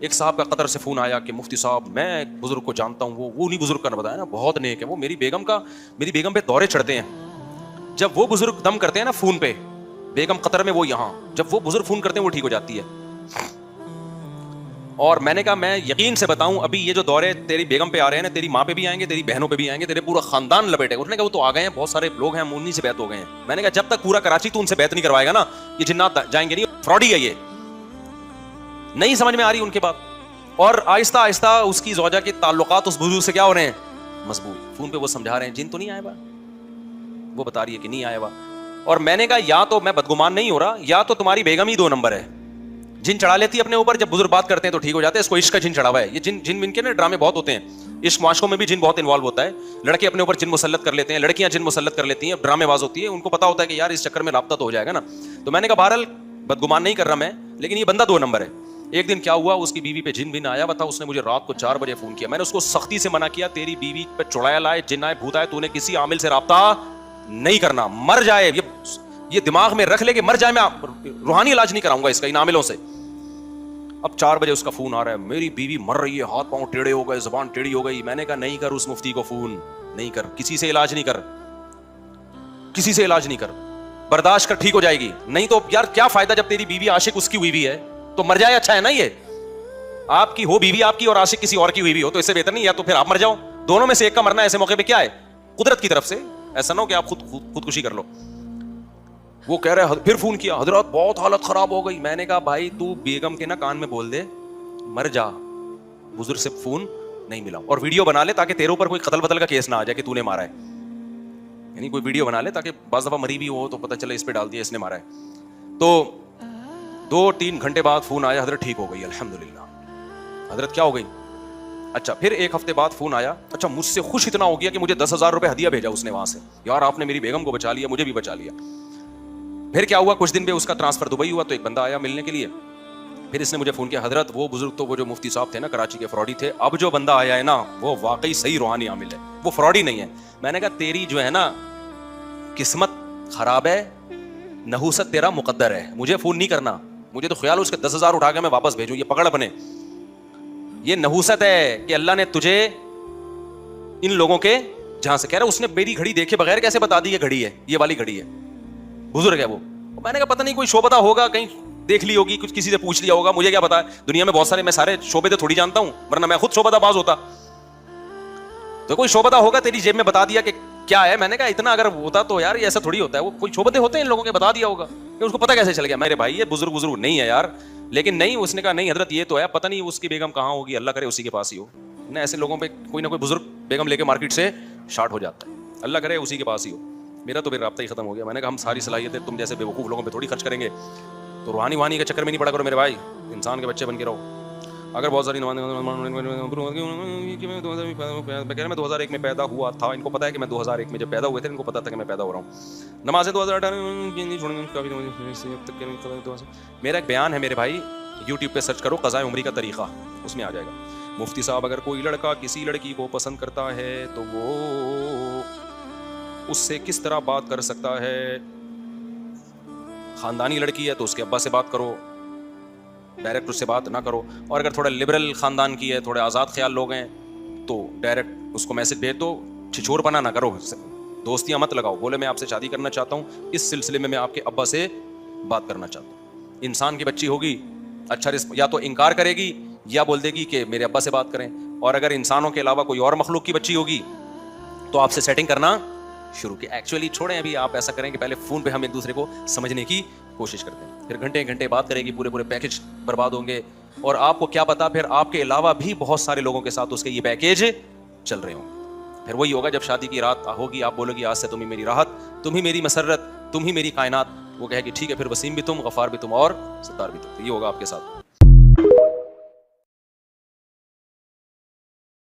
एक साहब का कतर से फ़ोन आया कि मुफ्ती साहब मैं एक बुज़ुर्ग को जानता हूँ, वो नहीं बुज़ुर्ग का बताया ना, बहुत नेक है वो, मेरी बेगम पे दौरे चढ़ते हैं। जब वो बुज़ुर्ग दम करते हैं ना फ़ोन पे, बेगम कतर में, वो यहाँ, जब वो बुज़ुर्ग फ़ोन करते हैं वो ठीक हो जाती है। और मैंने कहा मैं यकीन से बताऊं, अभी ये जो दौरे तेरी बेगम पे आ रहे हैं ना, तेरी माँ पे भी आएंगे, तेरी बहनों पे भी आएंगे, तेरे पूरा खानदान लपेटे। उसने कहा वो तो आ गए हैं, बहुत सारे लोग हैं, हम उन्हीं से बैत हो गए हैं। मैंने कहा जब तक पूरा कराची तू उनसे बैत नहीं करवाएगा ना, ये जिन्नात जाएंगे नहीं, फ्रॉडी है ये। नहीं समझ में आ रही उनके बात। और आहिस्ता आहिस्ता उसकी ज़ौजा के ताल्लुकात उस बुजुर्ग से क्या हो रहे हैं, मजबूत। फोन पे वो समझा रहे हैं जिन तो नहीं आए बा, वो बता रही है कि नहीं आए बा। और मैंने कहा या तो मैं बदगुमान नहीं हो रहा, या तो तुम्हारी बेगम ही 2 नंबर है, जिन चढ़ा लेती है अपने ऊपर। जब बुजुर्ग बात करते हैं तो ठीक हो जाते हैं, इसको इश्क का जिन चढ़ा हुआ है। ये जिन इनके ना ड्रामे बहुत होते हैं, इश्क माशकों में भी जिन बहुत इन्वॉल्व होता है। लड़के अपने ऊपर जिन मुसल्लत कर लेते हैं, लड़कियां जिन मुसल्लत कर लेती हैं, ड्रामेबाज होती है, उनको पता होता है कि यार इस चक्कर में राब्ता तो हो जाएगा ना। तो मैंने कहा बहरहाल बदगुमान नहीं कर रहा मैं, लेकिन ये बंदा 2 नंबर है। एक दिन क्या हुआ, उसकी बीवी पे जिन आया हुआ था, उसने मुझे रात को 4 बजे फोन किया। मैंने उसको सख्ती से मना किया, तेरी बीवी पे चुड़ैल लाए, जिन आए, भूत आए, तूने किसी आमिल से राब्ता नहीं करना, मर जाए ये दिमाग में रख ले कि मर जाए, मैं रूहानी इलाज नहीं कराऊंगा इसका इन आमिलों से। अब 4 बजे उसका फोन आ रहा है, मेरी बीवी मर रही है, हाथ पांव टेढ़े हो गए, जुबान टेढ़ी हो गई। मैंने कहा नहीं कर उस मुफ्ती को फोन, नहीं कर, किसी से इलाज नहीं कर, किसी से इलाज नहीं कर, बर्दाश्त कर, ठीक हो जाएगी। नहीं तो यार क्या फायदा, जब तेरी बीवी आशिक उसकी हुई भी है तो मर जाए, अच्छा है ना। ये आपकी हो बीवी आपकी और आशिक किसी और की हुई भी हो तो इससे बेहतर नहीं, या तो फिर आप मर जाओ, दोनों में से एक का मरना ऐसे मौके पे क्या है, कुदरत की तरफ से। ऐसा ना हो कि आप खुदकुशी कर लो। वो कह रहा है, फिर फोन किया, हजरत बहुत हालत खराब हो गई। मैंने कहा भाई तू बेगम के ना कान में बोल दे मर जा, बुजुर्ग से फोन नहीं मिला, और वीडियो बना ले ताकि तेरे ऊपर कोई कत्ल बतल का केस ना आ जाए कि तूने मारा है। यानी कोई वीडियो बना ले ताकि बाज़ दफा मरी भी हो तो पता चले इस पे डाल दिया इसने मारा है। तो 2-3 घंटे बाद फोन आया, हजरत ठीक हो गई अल्हम्दुलिल्लाह। हजरत क्या हो गई? अच्छा, फिर 1 हफ्ते बाद फोन आया, अच्छा मुझसे खुश इतना हो गया कि मुझे 10,000 रुपए हदिया भेजा उसने वहां से, यार आपने मेरी बेगम को बचा लिया, मुझे भी बचा लिया। फिर क्या हुआ, कुछ दिन में उसका ट्रांसफर दुबई हुआ, तो एक बंदा आया मिलने के लिए। फिर इसने मुझे फोन किया, हजरत वो बुजुर्ग तो वो जो मुफ्ती साहब थे ना कराची के, फ्रॉडी थे, अब जो बंदा आया है ना वो वाकई सही रूहानी आमिल है, वो फ्रॉडी नहीं है। मैंने कहा तेरी जो है ना किस्मत खराब है, नहूसत तेरा मुकद्दर है, मुझे फोन नहीं करना। मुझे तो ख्याल उसके 10,000 उठा के मैं वापस भेजूं, ये पकड़ अपने, ये नहूसत है कि अल्लाह ने तुझे इन लोगों के जहां से, कह रहा उसने मेरी घड़ी देखे बगैर कैसे बता दी ये घड़ी है, ये वाली घड़ी है, बुजुर्ग है वो। मैंने कहा पता नहीं कोई शोबदा होगा, कहीं देख ली होगी, कुछ किसी से पूछ लिया होगा, मुझे क्या पता है, दुनिया में बहुत सारे, मैं सारे शोबे तो थोड़ी जानता हूं, वरना मैं खुद शोबदाबाज होता। तो कोई शोबदा होगा तेरी जेब में बता दिया कि क्या है। मैंने कहा इतना अगर होता तो यार ये ऐसा थोड़ी होता है, वो कोई शोबदे होते हैं इन लोगों के, बता दिया होगा, कि उसको पता कैसे चल गया। मेरे भाई ये बुजुर्ग नहीं है यार, लेकिन नहीं, उसने कहा नहीं हजरत ये तो है, पता नहीं उसकी बेगम कहाँ होगी, अल्लाह करे उसी के पास ही हो ना। ऐसे लोगों पे कोई ना कोई बुजुर्ग बेगम लेके मार्केट से शार्ट हो जाता है, अल्लाह करे उसी के पास ही हो। मेरा तो फिर राब्ता ही खत्म हो गया। मैंने कहा हम सारी सलाहियतें तुम जैसे बेवकूफ़ लोगों पे थोड़ी खर्च करेंगे, तो रूहानी वानी के चक्कर में नहीं पड़ा करो मेरे भाई, इंसान के बच्चे बन के रहो। अगर बहुत सारी मैं 2001 में पैदा हुआ था, इनको पता है कि मैं 2001 में जब पैदा हुए थे, इनको पता था कि मैं पैदा हो रहा हूँ। नमाज़ें 2018 मेरा एक बयान है मेरे भाई, यूट्यूब पे सर्च करो क़ज़ाए उम्री का तरीक़ा, उसमें आ जाएगा। मुफ्ती साहब अगर कोई लड़का किसी लड़की को पसंद करता है तो वो उससे किस तरह बात कर सकता है। ख़ानदानी लड़की है तो उसके अब्बा से बात करो, डायरेक्ट उससे बात ना करो। और अगर थोड़ा लिबरल ख़ानदान की है, थोड़े आज़ाद ख्याल लोग हैं, तो डायरेक्ट उसको मैसेज भेज दो, छिछोरपना ना करो, दोस्तियाँ मत लगाओ, बोले मैं आपसे शादी करना चाहता हूँ, इस सिलसिले में मैं आपके अब्बा से बात करना चाहता हूँ। इंसान की बच्ची होगी, अच्छा या तो इनकार करेगी या बोल देगी कि मेरे अब्बा से बात करें। और अगर इंसानों के अलावा कोई और मखलूक की बच्ची होगी तो आपसे सेटिंग करना शुरू की। एक्चुअली छोड़ें, अभी आप ऐसा करें कि पहले फ़ोन पे हम एक दूसरे को समझने की कोशिश करते हैं, फिर घंटे घंटे बात करेगी, पूरे पैकेज बर्बाद होंगे, और आपको क्या पता फिर आपके अलावा भी बहुत सारे लोगों के साथ उसके ये पैकेज चल रहे होंगे। फिर वही होगा जब शादी की रात होगी, आप बोलोगी आज से तुम ही मेरी राहत, तुम ही मेरी मसरत, तुम ही मेरी कायनात। वो कहेगी ठीक है, फिर वसीम भी तुम, गफ़ार भी तुम और सत्तार भी तुम। तो ये होगा आपके साथ।